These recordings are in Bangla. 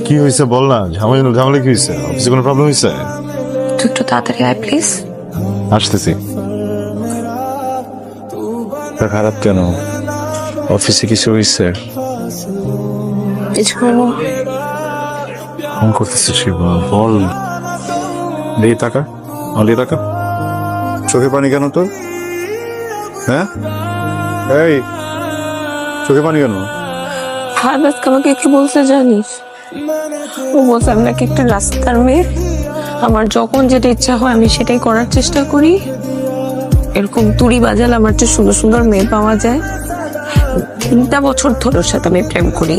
কি হয়েছে বল না, ঝামেলা ঝামেলা কি হয়েছে? অফিসে কোনো প্রবলেম হয়েছে? তুই একটু তাড়াতাড়ি আয় প্লিজ। আসতেছি। তা খারাপ কেন? অফিসে কিছু হয়েছে? কিছু ফোন করতেছিস শিবা, বল। দিয়ে টাকা দিয়ে টাকা। চোখে পানি কেন তোর? হ্যাঁ এই চোখে পানি কেন? ফারহাদ আমাকে কি বলছে জানিস? ও বলছে আমি নাকি একটা রাস্তার মেয়ে, আমার যখন যেটা ইচ্ছা হয় আমি সেটাই করার চেষ্টা করি। এরকম তুড়ি বাজাল আমার চেয়ে সুন্দর সুন্দর মেয়ে পাওয়া যায়। 3টা বছর ধরে ওর সাথে আমি প্রেম করি,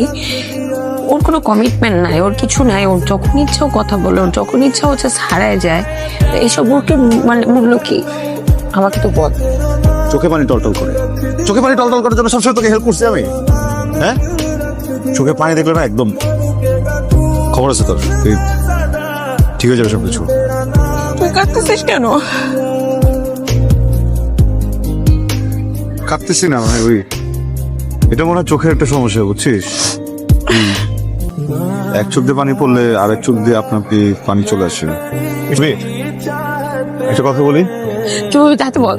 ওর কোনো কমিটমেন্ট নাই, ওর কিছু নাই। ওর যখন ইচ্ছা ও কথা বলে, ওর যখন ইচ্ছা ও জাস্ট হারায় যায়। তো এইসব ওকে মানে মূল্য কি? আমাকে তো বল। চোখে পানি টলটল করে, চোখে পানি টলটল করার জন্য সবসময় তোকে হেল্প করছি আমি। হ্যাঁ, চোখে পানি দেখলে না একদম খবর আছে তোর, তুই ঠিক হয়ে যাবে সব কিছু। তুই কাঁদতেছিস কেন? কাঁদতেছি না, মানে ওই এটা মনে হয় চোখের একটা সমস্যা, বুঝছিস? এক চোখ দিয়ে পানি পড়লে আরেক চোখ দিয়ে আপনার পানি চলে আসে। একটা কথা বলি, তুই তাতে বল।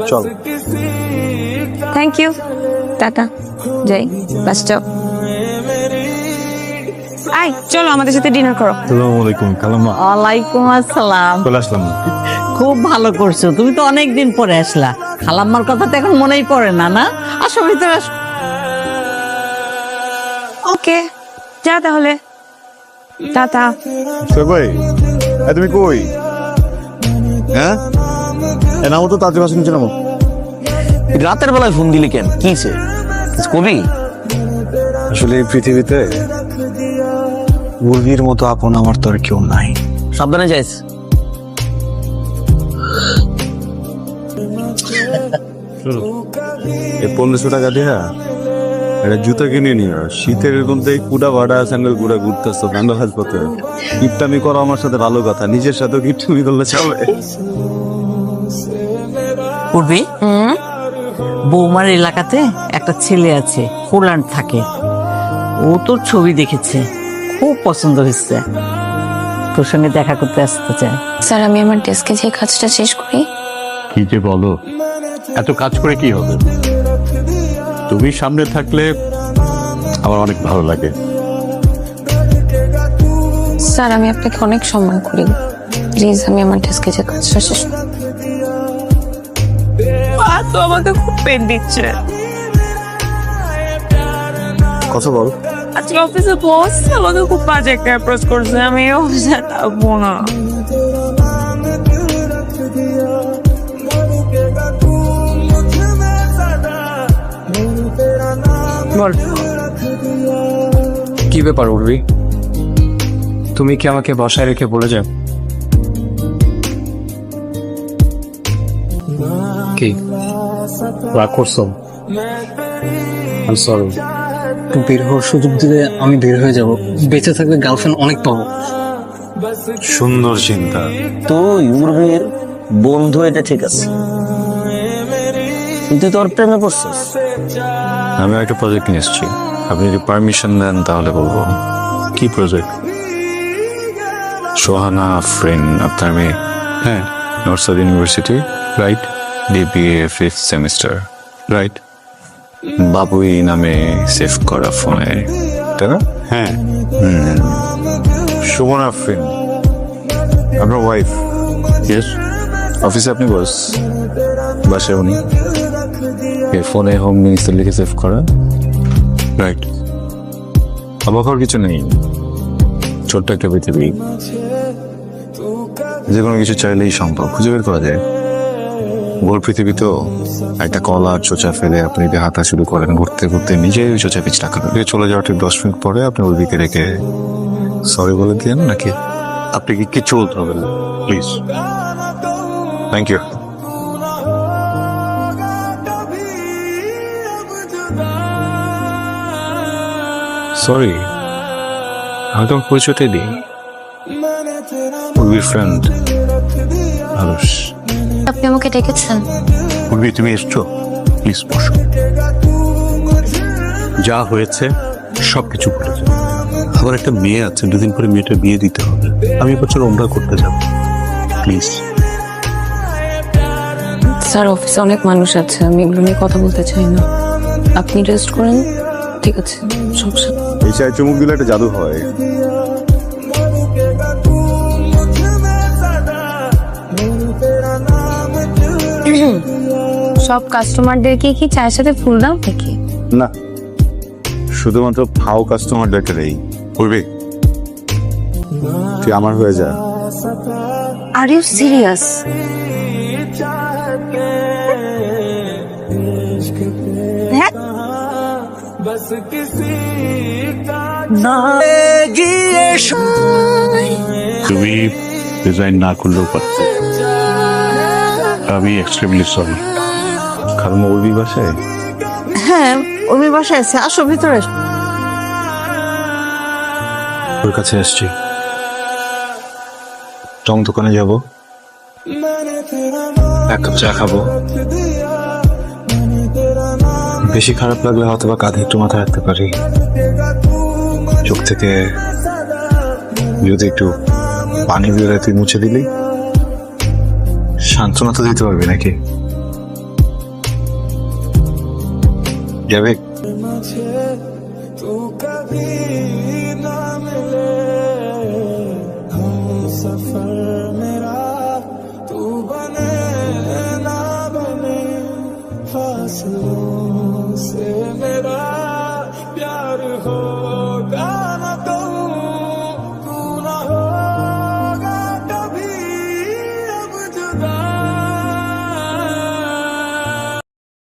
চল। থ্যাংক ইউ, টাটা, যাই, বাস যাও। আয় চলো আমাদের সাথে ডিনার করো। আসসালামু আলাইকুম খালাম্মা। ওয়ালাইকুম আসসালাম। চলে আসলাম। খুব ভালো করছো, তুমি তো অনেক দিন পরে আসলা। খালাম্মার কথা তো এখন মনেই পড়ে না, না? আসো ভিতরে আসো। ওকে, যা তাহলে, টাটা। ভাই তুমি কই? হ্যাঁ, নামো তো তাদের বাসা নিচে নামো। রাতের বেলায় ফোন দিলি কেন? কি হয়েছে? কবি আসলে এই পৃথিবীতে মুরগির মতো আপন আমার তো আর কেউ নাই। সাবধানে যাইস। এই 1500 টাকা দিয়া একটা জুতা কিনে নিও। শীতের মধ্যে কুড়া ভাড়া স্যান্ডেল গুড়া ঘুরতেছো গাঙ্গা হাসপাতে। গিফটামি করো আমার সাথে ভালো কথা, নিজের সাথেও গিফটামি করলে চলে। পূর্বী, বৌমার এলাকাতে একটা ছেলে আছে, পোল্যান্ড থাকে। ও তোর ছবি দেখেছে, খুব পছন্দ হয়েছে, তোর সঙ্গে দেখা করতে আসতে চায়। স্যার আমি আমার ডেস্কে যে কাজটা শেষ করি। কি যে বলো, এত কাজ করে কি হবে? তুমি সামনে থাকলে আমার অনেক ভালো লাগে। স্যার আমি আপনাকে অনেক সম্মান করি, প্লিজ আমি আমার ডেস্কে যে কাজটা শেষ করি। তো আমাকে খুব পেন দিচ্ছে। কথা বল। আজকে অফিসে বস আমাকে খুব বাজে একটা অ্যাপ্রোচ করছে, আমি অফিসে থাকবো না। বল। কি ব্যাপার উর্বি, তুমি কি আমাকে বসায় রেখে বলে যাও? কি রাগ করছো? সরি। একটু বের হওয়ার সুযোগ দিলে আমি বের হয়ে যাব, বেঁচে থাকলে গার্লফ্রেন্ড অনেক পাবো। সুন্দর চিন্তা। তো ইউরোপের বন্ধু, এটা ঠিক আছে, কিন্তু তোর প্রেমে পড়ছিস। আমি একটা প্রজেক্ট নিয়ে এসেছি, আপনি যদি পারমিশন দেন তাহলে বলবো। কি প্রজেক্ট? সোহানা ফ্রেন্ড আপনার মেয়ে। হ্যাঁ, north south university, right. DBA 5th semester, right. বাবুই নামে সেভ করা ফোনে, তাই না? হ্যাঁ, সুমনা ফ্রেন্ড আপনার ওয়াইফ। ইয়েস। অফিসে আপনি বস, বাসায় উনি। ফোনে হোম মিনিস্টার লিখে সেভ করা, রাইট। অবাক হওয়ার কিছু নেই, ছোট্ট একটা পৃথিবী, যে কোনো কিছু চাইলেই সম্ভব, খুঁজে বের করা যায়। গোল পৃথিবী তো, একটা কলা আর চোচা ফেলে আপনি যদি হাঁটা শুরু করেন, ঘুরতে ঘুরতে নিজেই ওই চোচা পিছটা করেন। চলে যাওয়ার ঠিক 10 মিনিট পরে আপনি ওই দিকে রেখে সরি বলে দিয়েন নাকি? আপনি কি কিচ্ছু বলতে হবে না, প্লিজ। Thank you. সরি, আমি তোমার পরিচয়টাই দিই। Will friend Aarush. আপনি আমাকে ডেকেছেন? উর্বি, তুমি এসছো, প্লিজ বসো। যা হয়েছে সবকিছু ভুলে যাও। আবার একটা মেয়ে আছে, দুদিন পরে মেয়েটা বিয়ে দিতে হবে। আমি এবছর ওমরা করতে যাব, প্লিজ। স্যার অফিসে অনেক মানুষ আছে, আমি এগুলো নিয়ে কথা বলতে চাই না। আপনি রেস্ট করেন, ঠিক আছে? সমস্যা নেই। এই চায় চুমুক দিলে একটা জাদু হয়। সব কাস্টমারদেরকে কি চায়ের সাথে ফুল দাও নাকি? না, শুধুমাত্র ফাও কাস্টমারদেরকে দেই। করবি তুই আমার হয়ে যা। Are you serious? তুমি রিজাইন না করলেও পারতে। আমি এক্সট্রিমলি সরি। কারণ ওই বাসায় হ্যাঁ, ওমি বাসায় আছে, আসো ভিতরে। ওর কাছে আসছি। টং দোকানে যাব, এক কাপ চা খাবো। বেশি খারাপ লাগলে হয়তো বা কাঁধে একটু মাথা রাখতে পারি। চোখ থেকে যদি একটু পানি বেরোয় তুই মুছে দিলি, সান্ত্বনা তো দিতে পারবি নাকি? যাবে? फासलों से मेरा